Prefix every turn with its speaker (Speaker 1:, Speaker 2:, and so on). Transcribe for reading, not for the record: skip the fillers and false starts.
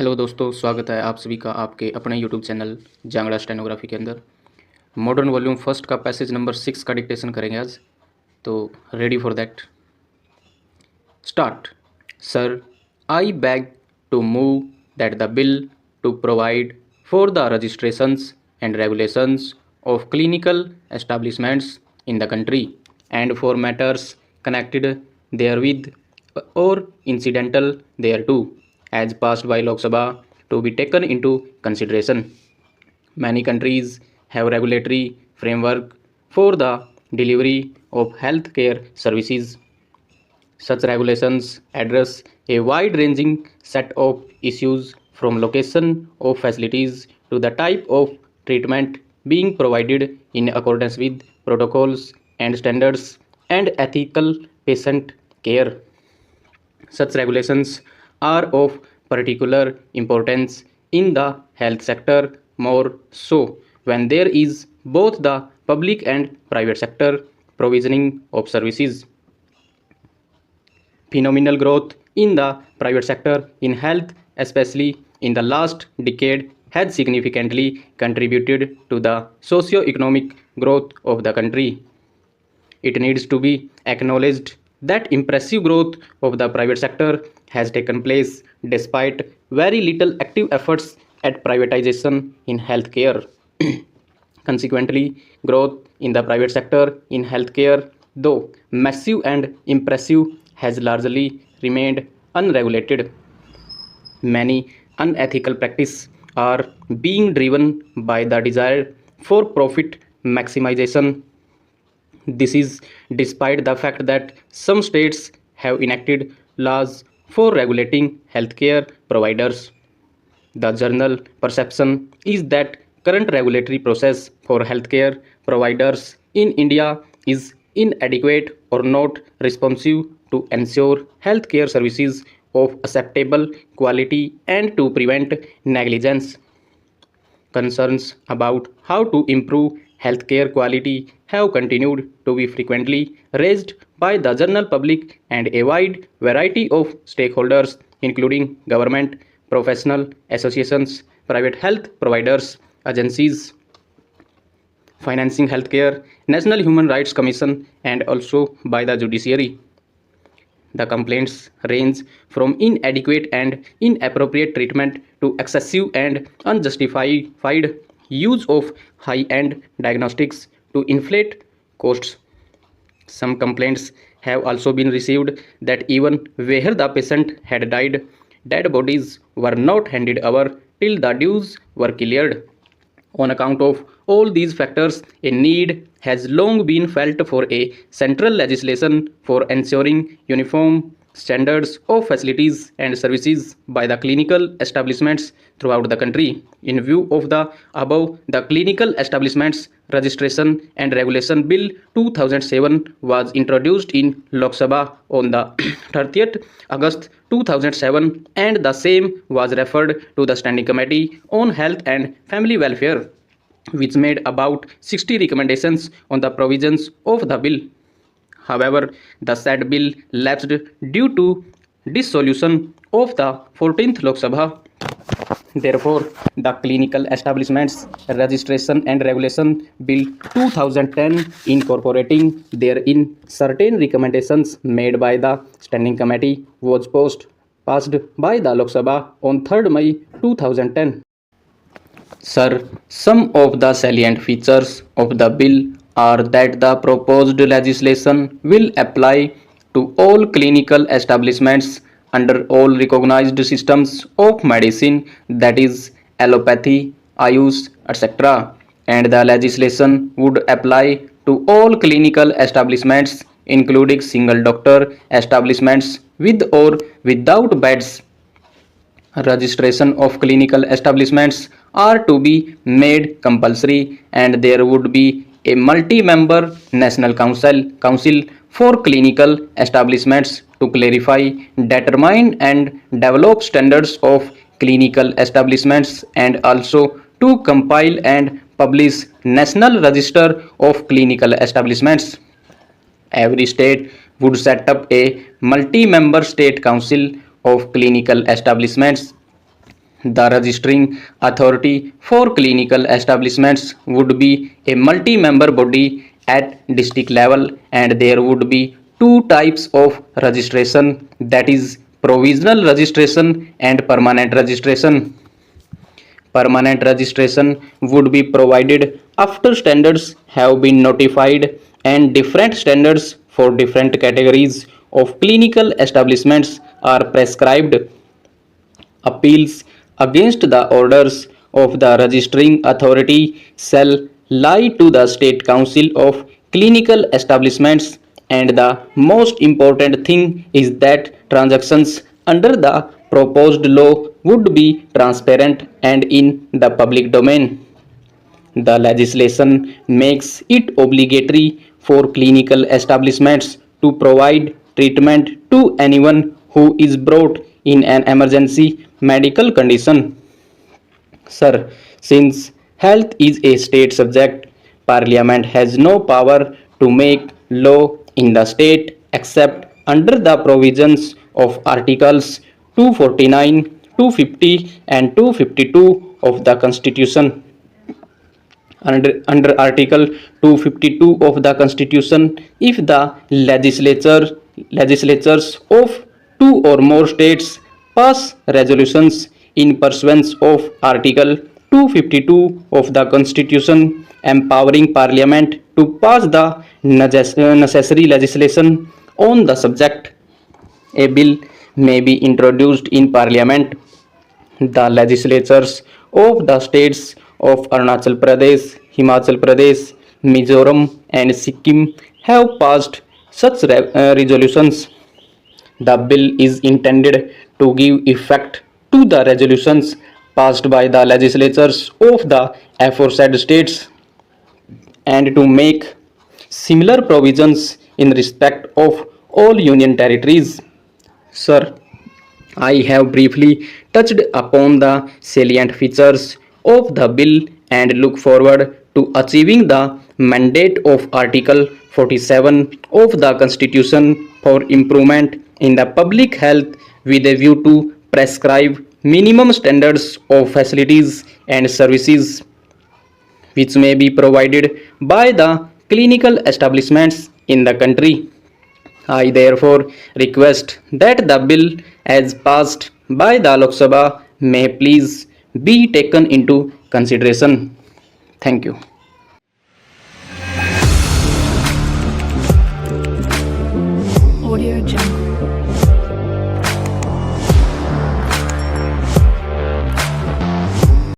Speaker 1: Hello दोस्तों, स्वागत है आप सभी का आपके अपने यूट्यूब चैनल जांगड़ा स्टेनोग्राफी के अंदर। मॉडर्न वॉल्यूम फर्स्ट का पैसेज नंबर 6 का डिक्टेशन करेंगे आज, तो ready for that. Start. Sir, I beg to move that the bill to provide for the registrations and regulations of clinical establishments in the country and for matters connected therewith or incidental thereto, as passed by Lok Sabha, to be taken into consideration. Many countries have regulatory framework for the delivery of health care services. Such regulations address a wide-ranging set of issues from location of facilities to the type of treatment being provided in accordance with protocols and standards and ethical patient care. Such regulations are of particular importance in the health sector, more so when there is both the public and private sector provisioning of services. Phenomenal growth in the private sector in health, especially in the last decade, has significantly contributed to the socio-economic growth of the country. It needs to be acknowledged that impressive growth of the private sector has taken place despite very little active efforts at privatization in healthcare. Consequently, growth in the private sector in healthcare, though massive and impressive, has largely remained unregulated. Many unethical practices are being driven by the desire for profit maximization. This is despite the fact that some states have enacted laws for regulating healthcare providers. The general perception is that current regulatory process for healthcare providers in India is inadequate or not responsive to ensure healthcare services of acceptable quality and to prevent negligence. Concerns about how to improve healthcare quality have continued to be frequently raised by the general public and a wide variety of stakeholders, including government, professional associations, private health providers, agencies financing healthcare, National Human Rights Commission, and also by the judiciary. The complaints range from inadequate and inappropriate treatment to excessive and unjustified use of high-end diagnostics to inflate costs. Some complaints have also been received that even where the patient had died, dead bodies were not handed over till the dues were cleared. On account of all these factors, a need has long been felt for a central legislation for ensuring uniform standards of facilities and services by the clinical establishments throughout the country. In view of the above, the Clinical Establishments Registration and Regulation Bill 2007 was introduced in Lok Sabha on the 30th August 2007, and the same was referred to the Standing Committee on Health and Family Welfare, which made about 60 recommendations on the provisions of the bill. However, the said bill lapsed due to dissolution of the 14th Lok Sabha. Therefore, the Clinical Establishments Registration and Regulation Bill 2010, incorporating therein certain recommendations made by the Standing Committee, was passed by the Lok Sabha on 3rd May 2010. Sir, some of the salient features of the bill are that the proposed legislation will apply to all clinical establishments under all recognized systems of medicine, that is, allopathy, Ayush, etc. And the legislation would apply to all clinical establishments, including single doctor establishments with or without beds. Registration of clinical establishments are to be made compulsory, and there would be a multi-member national council for clinical establishments to clarify, determine and develop standards of clinical establishments, and also to compile and publish national register of clinical establishments. Every state would set up a multi-member state council of clinical establishments. The registering authority for clinical establishments would be a multi-member body at district level, and there would be two types of registration, that is provisional registration and permanent registration. Permanent registration would be provided after standards have been notified and different standards for different categories of clinical establishments are prescribed. Appeals against the orders of the registering authority shall lie to the State Council of Clinical Establishments, and the most important thing is that transactions under the proposed law would be transparent and in the public domain. The legislation makes it obligatory for clinical establishments to provide treatment to anyone who is brought in an emergency medical condition. Sir, since health is a state subject, Parliament has no power to make law in the state except under the provisions of Articles 249, 250, and 252 of the Constitution. Under Article 252 of the Constitution, if the legislatures of two or more states pass resolutions in pursuance of Article 252 of the Constitution empowering Parliament to pass the necessary legislation on the subject, a bill may be introduced in Parliament. The legislatures of the states of Arunachal Pradesh, Himachal Pradesh, Mizoram, and Sikkim have passed such resolutions. The bill is intended to give effect to the resolutions passed by the legislatures of the aforesaid states and to make similar provisions in respect of all union territories. Sir, I have briefly touched upon the salient features of the bill and look forward to achieving the mandate of Article 47 of the Constitution for improvement in the public health with a view to prescribe minimum standards of facilities and services which may be provided by the clinical establishments in the country. I therefore request that the bill as passed by the Lok Sabha may please be taken into consideration. Thank you.
Speaker 2: Audio Jungle.